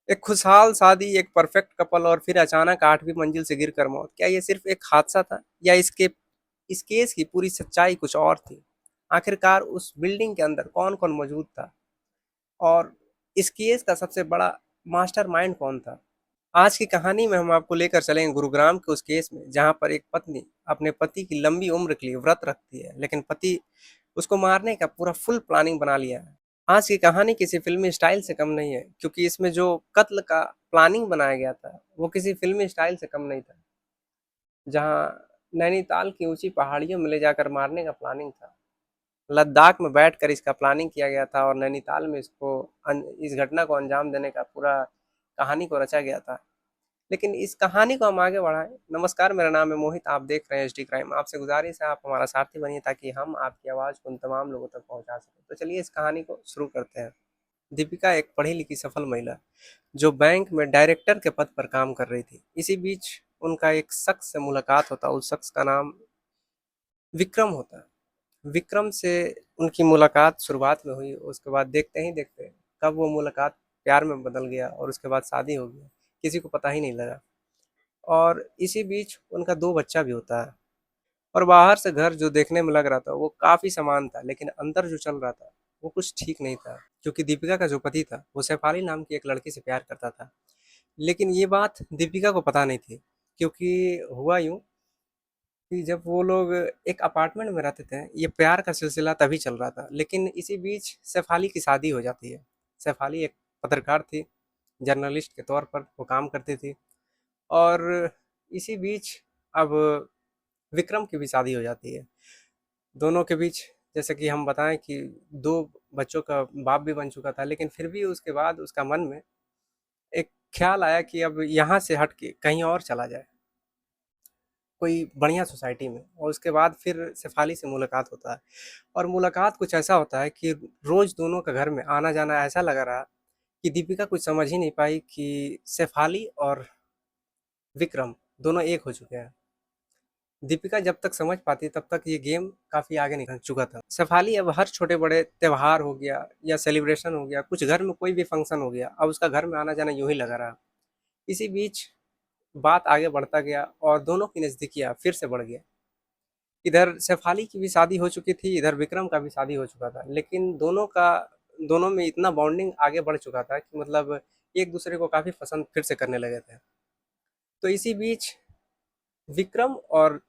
एक खुशहाल शादी, एक परफेक्ट कपल और फिर अचानक 8वीं मंजिल से गिरकर मौत। क्या ये सिर्फ एक हादसा था या इसके इस केस की पूरी सच्चाई कुछ और थी? आखिरकार उस बिल्डिंग के अंदर कौन-कौन मौजूद था और इस केस का सबसे बड़ा मास्टरमाइंड कौन था? आज की कहानी में हम आपको लेकर चलेंगे गुरुग्राम के उस केस में जहां पर एक पत्नी अपने पति की लंबी उम्र के लिए व्रत रखती है, लेकिन पति उसको मारने का पूरा फुल प्लानिंग बना लिया है। आज की कहानी किसी फिल्मी स्टाइल से कम नहीं है, क्योंकि इसमें जो कत्ल का प्लानिंग बनाया गया था वो किसी फिल्मी स्टाइल से कम नहीं था। जहां नैनीताल की ऊंची पहाड़ियों में ले जाकर मारने का प्लानिंग था, लद्दाख में बैठकर इसका प्लानिंग किया गया था और नैनीताल में इस घटना को अंजाम देने का पूरा कहानी को रचा गया था। लेकिन इस कहानी को हम आगे बढ़ाएं। नमस्कार, मेरा नाम है मोहित, आप देख रहे हैं एचडी क्राइम। आपसे गुजारिश है आप हमारा साथी बनिए ताकि हम आपकी आवाज़ को उन तमाम लोगों तक पहुंचा सकें। तो चलिए इस कहानी को शुरू करते हैं। दीपिका एक पढ़ी लिखी सफल महिला जो बैंक में डायरेक्टर के पद पर काम कर रही थी। इसी बीच उनका एक शख्स से मुलाकात होता। उस शख्स का नाम विक्रम होता है। विक्रम से उनकी मुलाकात शुरुआत में हुई, उसके बाद देखते ही देखते कब वो मुलाकात प्यार में बदल गया और उसके बाद शादी हो गई, किसी को पता ही नहीं लगा। और इसी बीच उनका 2 बच्चा भी होता है। और बाहर से घर जो देखने में लग रहा था वो काफ़ी समान था, लेकिन अंदर जो चल रहा था वो कुछ ठीक नहीं था। क्योंकि दीपिका का जो पति था वो शेफाली नाम की एक लड़की से प्यार करता था। लेकिन ये बात दीपिका को पता नहीं थी, क्योंकि हुआ यूँ कि जब वो लोग एक अपार्टमेंट में रहते थे, ये प्यार का सिलसिला तभी चल रहा था। लेकिन इसी बीच शेफाली की शादी हो जाती है। शेफाली एक पत्रकार थी, जर्नलिस्ट के तौर पर वो काम करती थी। और इसी बीच अब विक्रम की भी शादी हो जाती है। दोनों के बीच जैसे कि हम बताएं कि 2 बच्चों का बाप भी बन चुका था, लेकिन फिर भी उसके बाद उसका मन में एक ख्याल आया कि अब यहाँ से हट के कहीं और चला जाए, कोई बढ़िया सोसाइटी में। और उसके बाद फिर शेफाली से मुलाकात होता है। और मुलाकात कुछ ऐसा होता है कि रोज़ दोनों का घर में आना-जाना ऐसा लगा रहा कि दीपिका कुछ समझ ही नहीं पाई कि शेफाली और विक्रम दोनों एक हो चुके हैं। दीपिका जब तक समझ पाती तब तक ये गेम काफ़ी आगे निकल चुका था। शेफाली अब हर छोटे-बड़े त्योहार हो गया या सेलिब्रेशन हो गया, कुछ घर में कोई भी फंक्शन हो गया, अब उसका घर में आना-जाना यूँ ही लगा रहा। इसी बीच बात आगे बढ़ता गया और दोनों की नज़दीकियाँ फिर से बढ़ गया। इधर शेफाली की भी शादी हो चुकी थी, इधर विक्रम का भी शादी हो चुका था। लेकिन दोनों में इतना बॉन्डिंग आगे बढ़ चुका था कि मतलब एक दूसरे को काफ़ी पसंद फिर से करने लगे थे। तो इसी बीच विक्रम और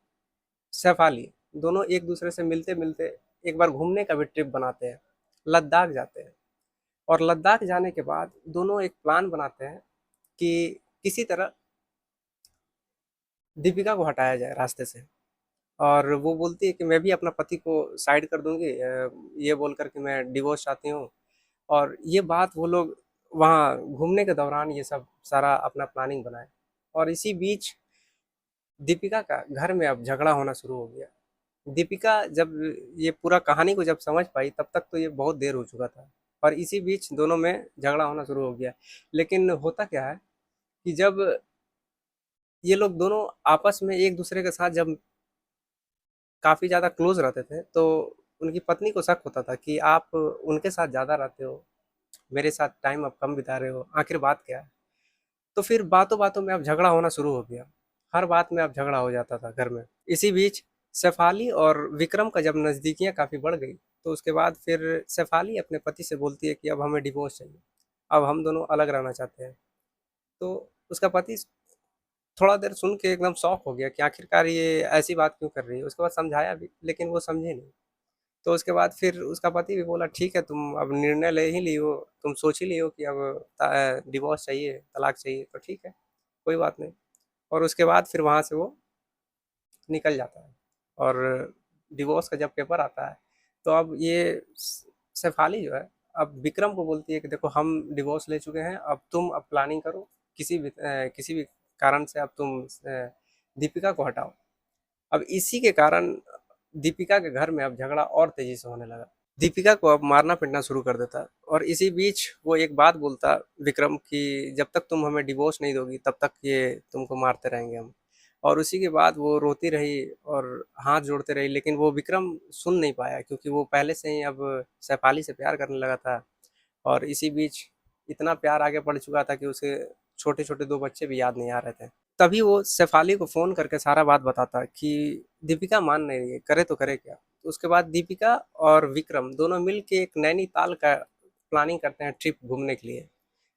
शेफाली दोनों एक दूसरे से मिलते मिलते एक बार घूमने का भी ट्रिप बनाते हैं, लद्दाख जाते हैं। और लद्दाख जाने के बाद दोनों एक प्लान बनाते हैं कि किसी तरह दीपिका को हटाया जाए रास्ते से। और वो बोलती है कि मैं भी अपना पति को साइड कर दूंगी, ये बोलकर कि मैं डिवोर्स चाहती हूँ। और ये बात वो लोग वहाँ घूमने के दौरान ये सब सारा अपना प्लानिंग बनाए। और इसी बीच दीपिका का घर में अब झगड़ा होना शुरू हो गया। दीपिका जब ये पूरा कहानी को जब समझ पाई तब तक तो ये बहुत देर हो चुका था। और इसी बीच दोनों में झगड़ा होना शुरू हो गया। लेकिन होता क्या है कि जब ये लोग दोनों आपस में एक दूसरे के साथ जब काफ़ी ज़्यादा क्लोज रहते थे, तो उनकी पत्नी को शक होता था कि आप उनके साथ ज़्यादा रहते हो, मेरे साथ टाइम आप कम बिता रहे हो, आखिर बात क्या है? तो फिर बातों बातों में अब झगड़ा होना शुरू हो गया। हर बात में अब झगड़ा हो जाता था घर में। इसी बीच शेफाली और विक्रम का जब नज़दीकियाँ काफ़ी बढ़ गई, तो उसके बाद फिर शेफाली अपने पति से बोलती है कि अब हमें डिवोर्स चाहिए, अब हम दोनों अलग रहना चाहते हैं। तो उसका पति थोड़ा देर सुन के एकदम शॉक हो गया कि आखिरकार ये ऐसी बात क्यों कर रही है। उसके बाद समझाया भी, लेकिन वो समझी नहीं। तो उसके बाद फिर उसका पति भी बोला ठीक है, तुम अब निर्णय ले ही ली हो, तुम सोच ही ली हो कि अब डिवोर्स चाहिए, तलाक चाहिए, तो ठीक है, कोई बात नहीं। और उसके बाद फिर वहाँ से वो निकल जाता है। और डिवोर्स का जब पेपर आता है, तो अब ये शेफाली जो है अब विक्रम को बोलती है कि देखो हम डिवोर्स ले चुके हैं, अब तुम अब प्लानिंग करो, किसी भी कारण से अब तुम दीपिका को हटाओ। अब इसी के कारण दीपिका के घर में अब झगड़ा और तेजी से होने लगा। दीपिका को अब मारना पीटना शुरू कर देता। और इसी बीच वो एक बात बोलता विक्रम कि जब तक तुम हमें डिवोर्स नहीं दोगी तब तक ये तुमको मारते रहेंगे हम। और उसी के बाद वो रोती रही और हाथ जोड़ते रही, लेकिन वो विक्रम सुन नहीं पाया, क्योंकि वो पहले से ही अब शेफाली से प्यार करने लगा था। और इसी बीच इतना प्यार आगे बढ़ चुका था कि उसे छोटे-छोटे 2 बच्चे भी याद नहीं आ रहे थे। तभी वो शेफ़ाली को फ़ोन करके सारा बात बताता है कि दीपिका मान नहीं रही है, करे तो करे क्या? तो उसके बाद दीपिका और विक्रम दोनों मिल के एक नैनीताल का प्लानिंग करते हैं ट्रिप घूमने के लिए,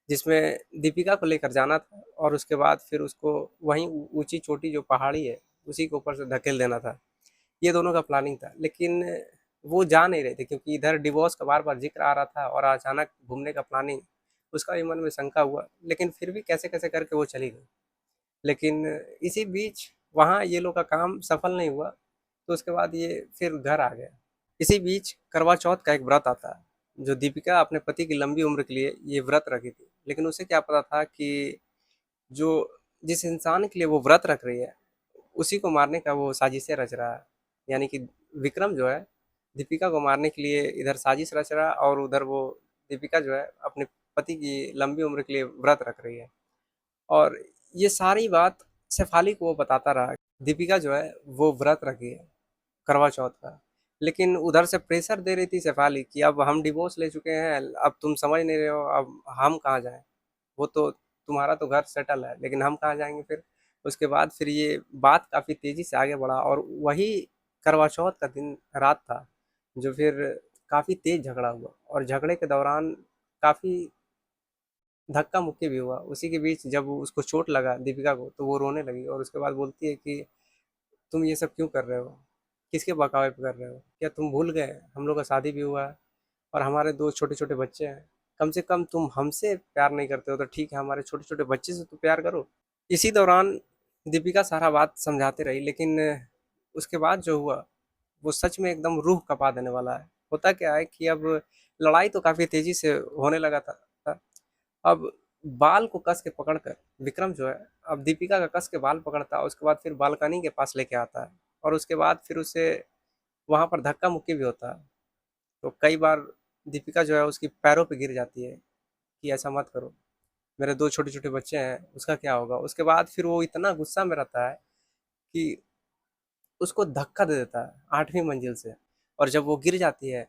जिसमें दीपिका को लेकर जाना था और उसके बाद फिर उसको वहीं ऊँची चोटी जो पहाड़ी है, उसी के ऊपर से धकेल देना था। ये दोनों का प्लानिंग था, लेकिन वो जा नहीं रहे थे क्योंकि इधर डिवोर्स का बार-बार ज़िक्र आ रहा था और अचानक घूमने का प्लानिंग, उसका भी मन में शंका हुआ, लेकिन फिर भी कैसे-कैसे करके वो चली गई। लेकिन इसी बीच वहाँ ये लोग का काम सफल नहीं हुआ, तो उसके बाद ये फिर घर आ गए। इसी बीच करवा चौथ का एक व्रत आता है, जो दीपिका अपने पति की लंबी उम्र के लिए ये व्रत रखी थी। लेकिन उसे क्या पता था कि जो जिस इंसान के लिए वो व्रत रख रही है, उसी को मारने का वो साजिशें रच रहा है। यानी कि विक्रम जो है, दीपिका को मारने के लिए इधर साजिश रच रहा है और उधर वो दीपिका जो है, अपने पति की लंबी उम्र के लिए व्रत रख रही है। और ये सारी बात शेफाली को वो बताता रहा। दीपिका जो है, वो व्रत रखी है करवा चौथ का। लेकिन उधर से प्रेशर दे रही थी शेफाली कि अब हम डिवोर्स ले चुके हैं, अब तुम समझ नहीं रहे हो, अब हम कहाँ जाएँ? वो तो तुम्हारा तो घर सेटल है, लेकिन हम कहाँ जाएँगे फिर? उसके बाद फिर ये बात काफ़ी तेज़ी से आगे बढ़ा और वही करवा चौथ का दिन रात था, जो फिर काफ़ी तेज़ झगड़ा हुआ और झगड़े के दौरान काफ़ी धक्का-मुक्की भी हुआ। उसी के बीच जब उसको चोट लगा दीपिका को, तो वो रोने लगी और उसके बाद बोलती है कि तुम ये सब क्यों कर रहे हो? किसके बहकावे पे कर रहे हो? क्या तुम भूल गए हम लोग का शादी भी हुआ है और हमारे 2 छोटे-छोटे बच्चे हैं। कम से कम तुम हमसे प्यार नहीं करते हो तो ठीक है, हमारे छोटे-छोटे बच्चे से तो प्यार करो। इसी दौरान दीपिका सारा बात समझाते रही, लेकिन उसके बाद जो हुआ, वो सच में एकदम रूह कँपा देने वाला है। होता क्या है कि अब लड़ाई तो काफ़ी तेज़ी से होने लगा था। अब बाल को कस के पकड़कर विक्रम जो है, अब दीपिका का कस के बाल पकड़ता है, उसके बाद फिर बालकनी के पास लेके आता है और उसके बाद फिर उसे वहाँ पर धक्का-मुक्की भी होता है। तो कई बार दीपिका जो है उसकी पैरों पे गिर जाती है कि ऐसा मत करो, मेरे 2 छोटे-छोटे बच्चे हैं, उसका क्या होगा? उसके बाद फिर वो इतना गुस्सा में रहता है कि उसको धक्का दे देता है 8वीं मंजिल से और जब वो गिर जाती है,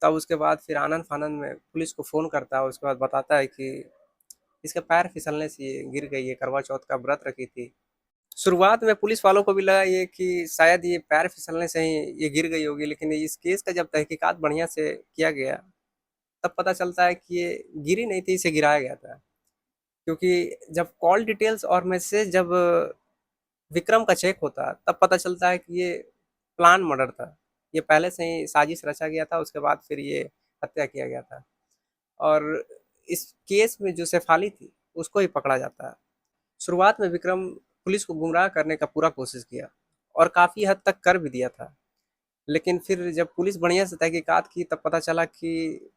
तब उसके बाद फिर आनन-फानन में पुलिस को फ़ोन करता है, उसके बाद बताता है कि इसके पैर फिसलने से ये गिर गई है, करवा चौथ का व्रत रखी थी। शुरुआत में पुलिस वालों को भी लगा ये कि शायद ये पैर फिसलने से ही ये गिर गई होगी, लेकिन इस केस का जब तहकीकात बढ़िया से किया गया, तब पता चलता है कि ये गिरी नहीं थी, इसे गिराया गया था। क्योंकि जब कॉल डिटेल्स और मैसेज जब विक्रम का चेक होता है, तब पता चलता है कि ये प्लान मर्डर था। ये पहले से ही साजिश रचा गया था, उसके बाद फिर ये हत्या किया गया था। और इस केस में जो शेफाली थी, उसको ही पकड़ा जाता है। शुरुआत में विक्रम पुलिस को गुमराह करने का पूरा कोशिश किया और काफ़ी हद तक कर भी दिया था। लेकिन फिर जब पुलिस बढ़िया से तहकीकात की तब पता चला कि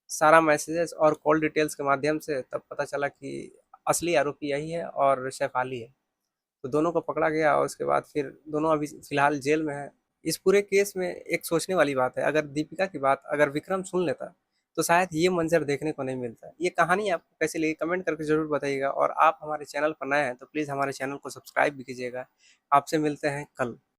सारा मैसेजेस और कॉल डिटेल्स के माध्यम से तब पता चला कि असली आरोपी यही है और शेफाली है। तो दोनों को पकड़ा गया और उसके बाद फिर दोनों अभी फ़िलहाल जेल में हैं। इस पूरे केस में एक सोचने वाली बात है, अगर दीपिका की बात अगर विक्रम सुन लेता, तो शायद ये मंज़र देखने को नहीं मिलता। ये कहानी आपको कैसी लगी कमेंट करके ज़रूर बताइएगा और आप हमारे चैनल पर नए हैं तो प्लीज़ हमारे चैनल को सब्सक्राइब भी कीजिएगा। आपसे मिलते हैं कल।